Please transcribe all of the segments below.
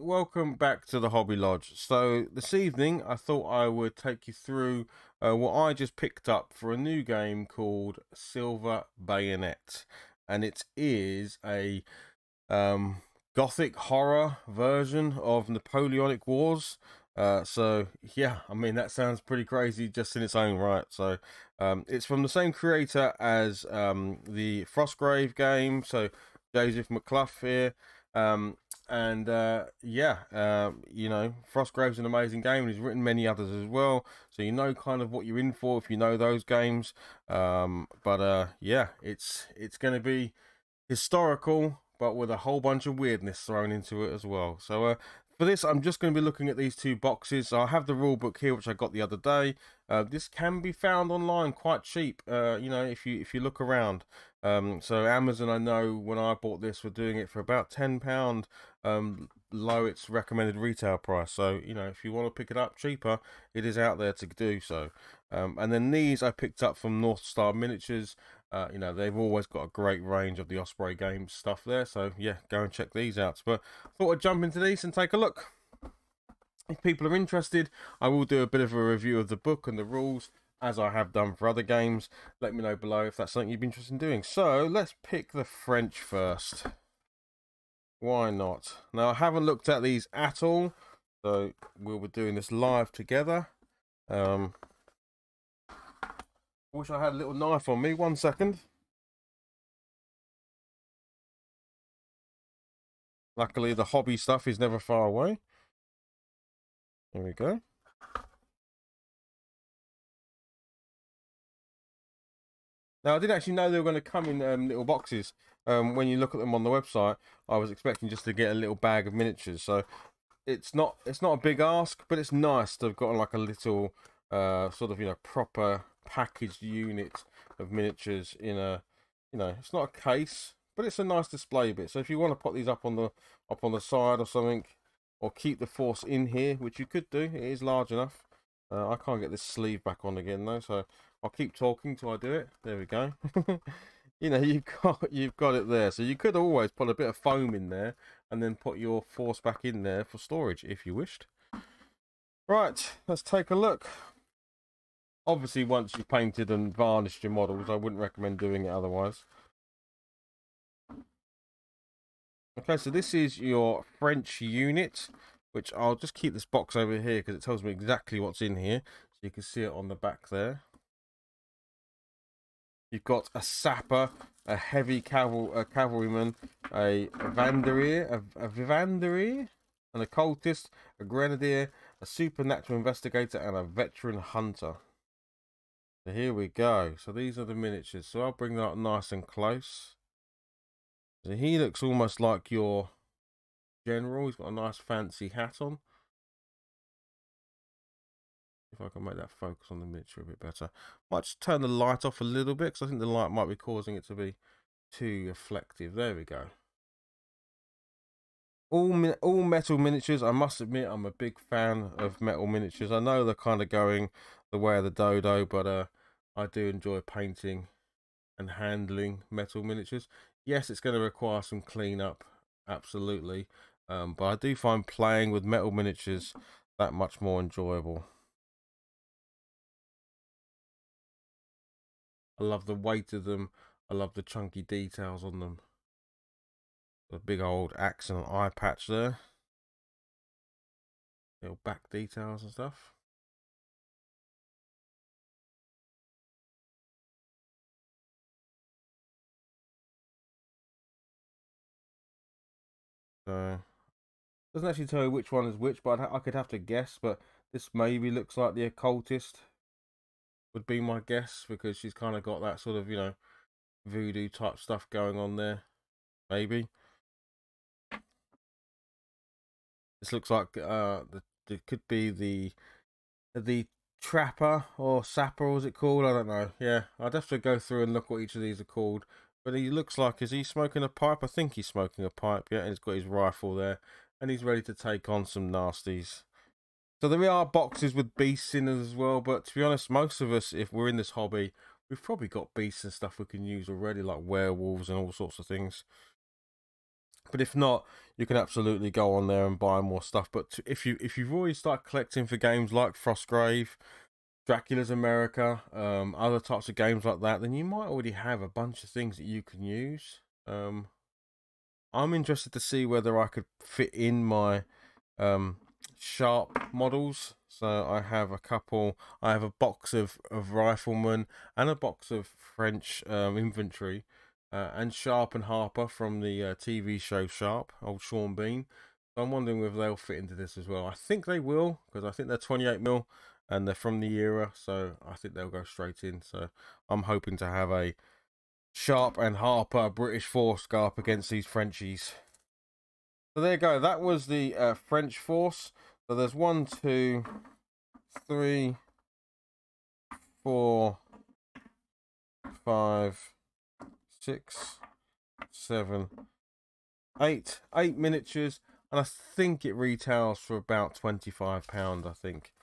welcome back to the Hobby Lodge. So this evening I thought I would take you through what I just picked up for a new game called Silver Bayonet, and it is a gothic horror version of Napoleonic Wars. So yeah, I mean that sounds pretty crazy just in its own right. So it's from the same creator as the Frostgrave game, so Joseph McClough here. You know, Frostgrave's an amazing game, and he's written many others as well, so you know kind of what you're in for if you know those games. Yeah, it's going to be historical, but with a whole bunch of weirdness thrown into it as well. So for this, I'm just going to be looking at these two boxes. So I have the rule book here, which I got the other day. This can be found online quite cheap, you know, if you look around. So Amazon, I know when I bought this, were doing it for about £10 below its recommended retail price. So, you know, if you want to pick it up cheaper, it is out there to do so. And then these I picked up from North Star Miniatures. You know, they've always got a great range of the Osprey Games stuff there, so yeah, go and check these out. But I thought I'd jump into these and take a look. If people are interested, I will do a bit of a review of the book and the rules, as I have done for other games. Let me know below if that's something you'd be interested in doing. So let's pick the French first. Why not? Now, I haven't looked at these at all, so we'll be doing this live together. Wish I had a little knife on me. 1 second. Luckily, the hobby stuff is never far away. There we go. Now, I didn't actually know they were going to come in little boxes. When you look at them on the website, I was expecting just to get a little bag of miniatures. So it's not a big ask, but it's nice to have got like a little sort of, you know, proper packaged unit of miniatures in a, you know, it's not a case, but it's a nice display bit. So if you want to put these up on the side or something, or keep the force in here, which you could do, it is large enough. I can't get this sleeve back on again though, so I'll keep talking till I do it. There we go. You know, you've got it there. So you could always put a bit of foam in there and then put your force back in there for storage if you wished. Right, let's take a look. Obviously, once you've painted and varnished your models, I wouldn't recommend doing it otherwise. Okay, so this is your French unit, which I'll just keep this box over here because it tells me exactly what's in here. So you can see it on the back there. You've got a sapper, a heavy cavalryman, a Vanderier, a Vivanderier, an occultist, a grenadier, a supernatural investigator, and a veteran hunter. So here we go. So these are the miniatures. So I'll bring that up nice and close. So he looks almost like your general. He's got a nice fancy hat on. If I can make that focus on the miniature a bit better. Might just turn the light off a little bit because I think the light might be causing it to be too reflective. There we go. All metal miniatures. I must admit, I'm a big fan of metal miniatures. I know they're kind of going the way of the dodo, but I do enjoy painting and handling metal miniatures. Yes, it's going to require some cleanup, absolutely, but I do find playing with metal miniatures that much more enjoyable. I love the weight of them. I love the chunky details on them. The big old axe and eye patch there. Little back details and stuff. So doesn't actually tell you which one is which, but I could have to guess. But this maybe looks like the occultist, would be my guess, because she's kind of got that sort of, you know, voodoo type stuff going on there. Maybe this looks like it could be the trapper or sapper, was it called? I don't know. Yeah, I'd have to go through and look what each of these are called. But he looks like, is he smoking a pipe? I think he's smoking a pipe, yeah, and he's got his rifle there, and he's ready to take on some nasties. So there are boxes with beasts in as well, but to be honest, most of us, if we're in this hobby, we've probably got beasts and stuff we can use already, like werewolves and all sorts of things. But if not, you can absolutely go on there and buy more stuff. But if you've already started collecting for games like Frostgrave, Dracula's America, other types of games like that, then you might already have a bunch of things that you can use. I'm interested to see whether I could fit in my sharp models. So I have a couple. I have a box of Rifleman and a box of French infantry, and Sharp and Harper from the TV show Sharp, old Sean Bean. So I'm wondering if they'll fit into this as well. I think they will, because I think they're 28mm and they're from the era, so I think they'll go straight in. So I'm hoping to have a Sharp and Harper British force go up against these Frenchies. So there you go. That was the French force. So there's 1, 2, 3, 4, 5, 6, 7, 8. 8 miniatures, and I think it retails for about £25. I think,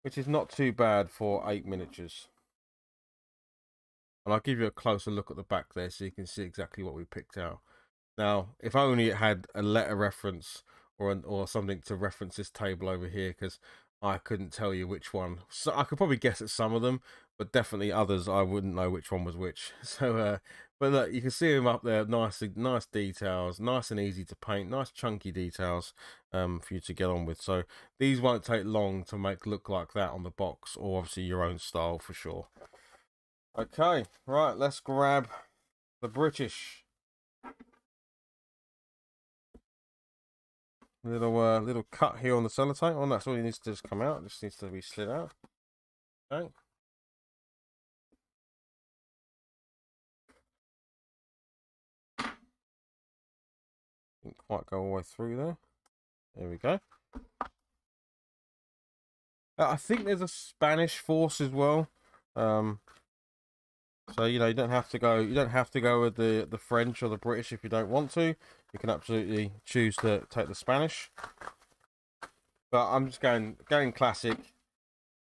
which is not too bad for 8 miniatures. And I'll give you a closer look at the back there so you can see exactly what we picked out. Now, if only it had a letter reference or something to reference this table over here, because I couldn't tell you which one. So I could probably guess at some of them, but definitely others I wouldn't know which one was which. So, but look, you can see them up there. Nice details, nice and easy to paint, nice chunky details for you to get on with. So these won't take long to make look like that on the box, or obviously your own style for sure. Okay, right, let's grab the British. Little cut here on the sellotape. Oh, that's all it needs to just come out. It just needs to be slid out. Okay. Didn't quite go all the way through there. There we go. I think there's a Spanish force as well. So you don't have to go. You don't have to go with the French or the British if you don't want to. You can absolutely choose to take the Spanish. But I'm just going classic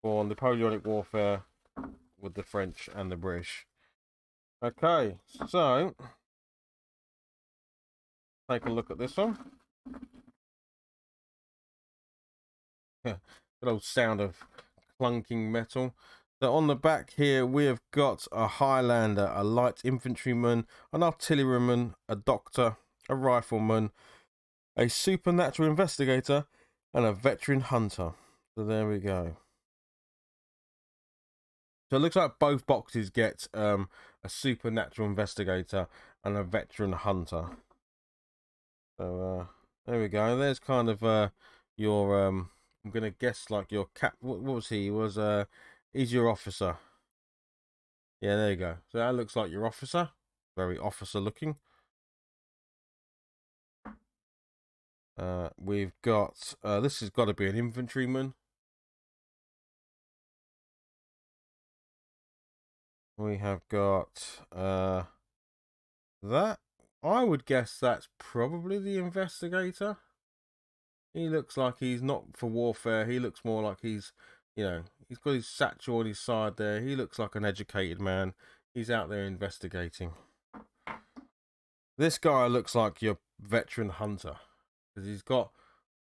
for Napoleonic warfare with the French and the British. Okay, so take a look at this one. Good old sound of clunking metal. So on the back here, we have got a Highlander, a light infantryman, an artilleryman, a doctor, a rifleman, a supernatural investigator, and a veteran hunter. So there we go. So it looks like both boxes get a supernatural investigator and a veteran hunter. So there we go. There's kind of your I'm gonna guess like your cap. What was he? He was he's your officer. Yeah, there you go. So that looks like your officer. Very officer looking. We've got this has got to be an infantryman. We have got that. I would guess that's probably the investigator. He looks like he's not for warfare. He looks more like he's got his satchel on his side there. He looks like an educated man. He's out there investigating. This guy looks like your veteran hunter because he's got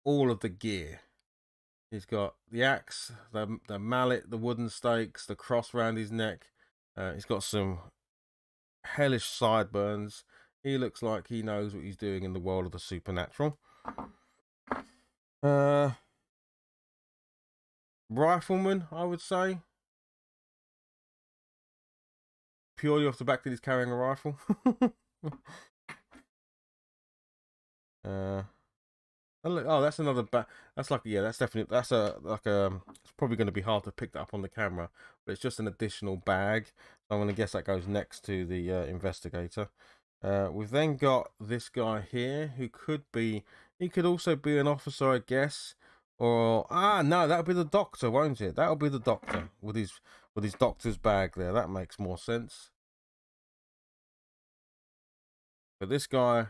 all of the gear. He's got the axe, the mallet, the wooden stakes, the cross round his neck. He's got some hellish sideburns. He looks like he knows what he's doing in the world of the supernatural. Rifleman, I would say. Purely off the back that he's carrying a rifle. Look, oh, that's another that's like, yeah, that's definitely, that's it's probably going to be hard to pick that up on the camera, but it's just an additional bag. So I'm going to guess that goes next to the investigator. We've then got this guy here who he could also be an officer, I guess. Or no, that'll be the doctor, won't it? That'll be the doctor with his doctor's bag there. That makes more sense. But this guy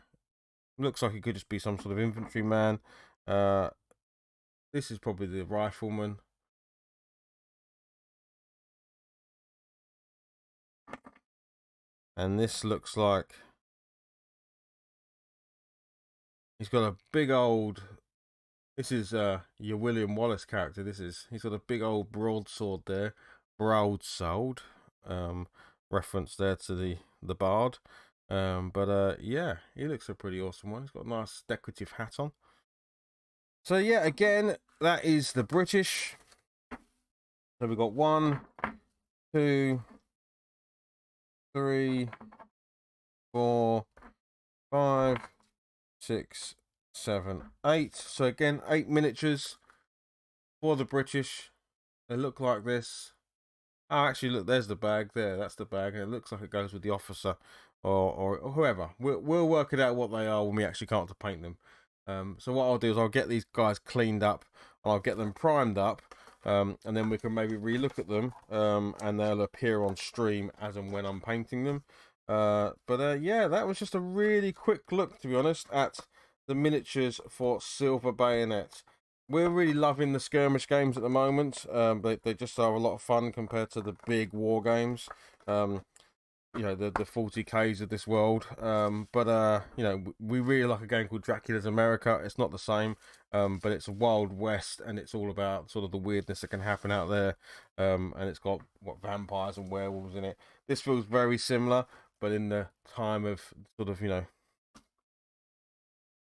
looks like he could just be some sort of infantryman. This is probably the rifleman. And this looks like He's got a big old. This is your William Wallace character. He's got a big old broadsword there, broadsword. Reference there to the bard. But yeah, he looks a pretty awesome one. He's got a nice decorative hat on. So yeah, again, that is the British. So we've got 1, 2, 3, 4, 5, 6, 7, 8. So again, 8 miniatures for the British. They look like this. Oh, actually, look, there's the bag there. That's the bag, and it looks like it goes with the officer or whoever. We'll work it out what they are when we actually come to paint them. So what I'll do is I'll get these guys cleaned up, and I'll get them primed up, and then we can maybe relook at them, and they'll appear on stream as and when I'm painting them. But yeah, that was just a really quick look, to be honest, at the miniatures for Silver Bayonet. We're really loving the skirmish games at the moment. They just are a lot of fun compared to the big war games. You know, the 40Ks of this world. But you know, we really like a game called Dracula's America. It's not the same, but it's a Wild West, and it's all about sort of the weirdness that can happen out there. And it's got vampires and werewolves in it. This feels very similar, but in the time of sort of, you know,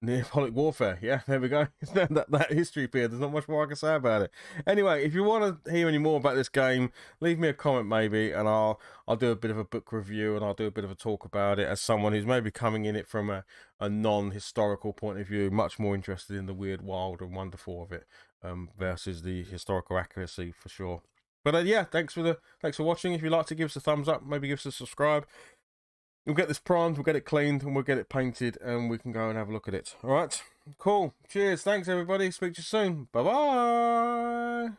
Neopolic warfare. Yeah, there we go. that history period. There's not much more I can say about it. Anyway, if you want to hear any more about this game, leave me a comment maybe, and I'll do a bit of a book review, and I'll do a bit of a talk about it as someone who's maybe coming in it from a non-historical point of view, much more interested in the weird, wild, and wonderful of it, versus the historical accuracy for sure. But yeah, thanks for watching. If you'd like to give us a thumbs up, maybe give us a subscribe. We'll get this primed, we'll get it cleaned, and we'll get it painted, and we can go and have a look at it. All right? Cool. Cheers. Thanks, everybody. Speak to you soon. Bye-bye.